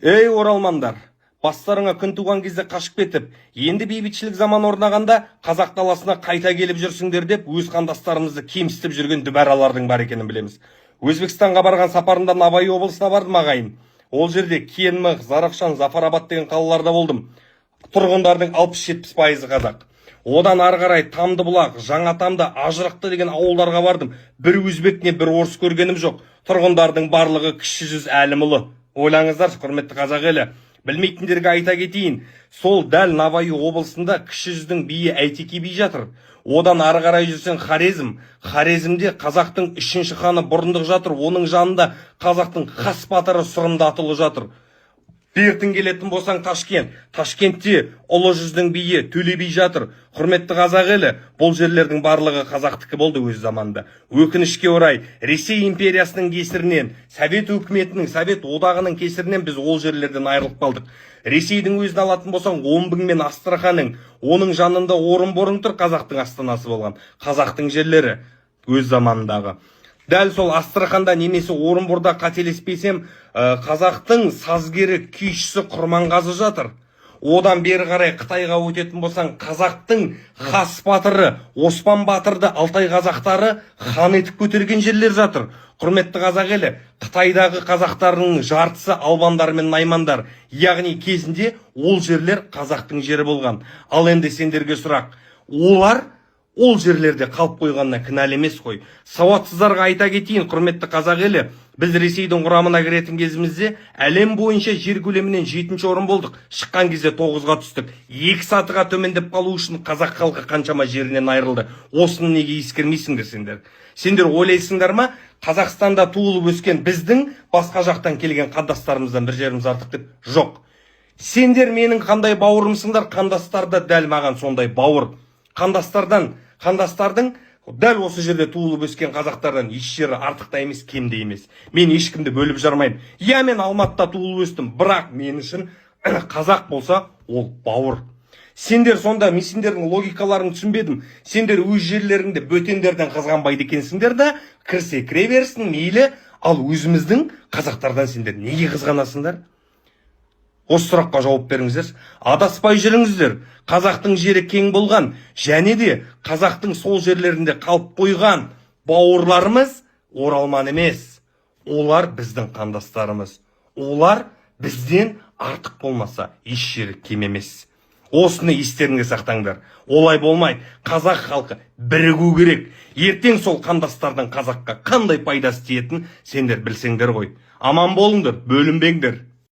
Ей оралмандар, бастарыңа күн туған кезде қашып кетіп, енді бейбітшілік заман орнағанда қазақ даласына қайта келіп жүрсіңдер деп өз қандастарымызды кемсітіп жүрген дүбәралардың бар екенін білеміз. Өзбекстанға барған сапарында Набай облысына бардым ағайын. Ол жерде Кенмық, Зарақшан, Зафарабад деген қалаларда болдым. Тұрғындардың 60-70% қазақ. Одан ары қарай Тамдыбұлақ, Жаңатамды, Ажырықты деген ауылдарға бардым. Bir өзбек не бір орыс көргенім жоқ. Тұрғындардың барлығы кіші жүз әлімұлы. Ойлаңыздар, құрметті қазақ елі. Білмейтіндерге айта кетейін, сол дәл Набай облысында кіші жүздің биі Әйтеке би жатыр. Одан ары қарай жүрсең Хорезмде қазақтың 3-ші ханы Бұрындық жатыр. Оның жанында қазақтың хас батыры Сырымдатұлы жатыр. Бертін келетін болсаң Ташкентте ұлы жүздің биі Төле би жатыр. Құрметті қазақ елі, бұл жерлердің барлығы қазақтікі болды өз заманда. Өкінішке орай, Ресей империясының кесірінен, Совет өкіметінің, Совет одағының кесірінен біз ол жерлерден айырылып қалдық. Ресейдің өзін алатын болсаң, Омбың мен Астраханың, оның жанында Орынборың тұр, қазақтың астанасы болған. Қазақтың жерлері өз заманындағы. Дәл сол Астраханда немесе Орынборда қателеспесем, қазақтың сазгері күйшісі Құрманғазы жатыр. Одан бері қарай Қытайға өтетін болсаң, қазақтың хас батыры Оспан батырды Алтай қазақтары хан етіп көтерген жерлер жатыр. Құрметті қазақ елі, Қытайдағы қазақтардың жартысы албандар мен наймандар, яғни кезінде ол жерлер қазақтың жері болған. Ал енді сендерге сұрақ, олар ол жерлерде қалып қойғанына кінәлі емес қой. Сауатсыздарға айта кетейін, құрметті қазақ елі, біз Ресейдің құрамына кіретін кезімізде әлем бойынша жер көлемінен 7-ші орын болдық. Шыққан кезде 9-ға түстік. 2 сатыға төмендеп қалу үшін қазақ халқы қаншама жерінен айырылды. Осыны неге ескермейсіңдер сендер? Сендер ойлайсыңдар ма, Қазақстанда туылып өскен біздің басқа жақтан келген қандастарымыздан бір жеріміз артық деп? Жоқ. Сендер менің қандай бауырымсыңдар, қандастар да дәл маған сондай бауыр. Қандастардың дәл осы жерде туылып өскен қазақтардан еш жері артық та емес, кем де емес. Мен ешкімді бөліп жармаймын. Я, мен Алматыда туылып өстім, бірақ мен үшін қазақ болса, ол бауыр. Сендер сонда, мен сендердің логикаларын түсінбедім. Сендер өз жерлеріңді бөтендерден қызғанбайды екенсіңдер да, кірсе кіре берсін, мейлі, ал өзіміздің қазақтардан сендер неге қызғанасыңдар? Осы сұраққа жауап беріңіздер. Адаспай жүріңіздер. Қазақтың жері кең болған, және де қазақтың сол жерлерінде қалып қойған бауырларымыз оралман емес. Олар біздің қандастарымыз. Олар бізден артық болмаса еш жері кем емес. Осыны естеріңе сақтаңдар. Олай болмай, қазақ халқы бірігу керек. Ертең сол қандастардың қазаққа қандай пайдасы тиетінін сендер білсеңдер ғой. Аман болыңдар, бөлінбеңдер.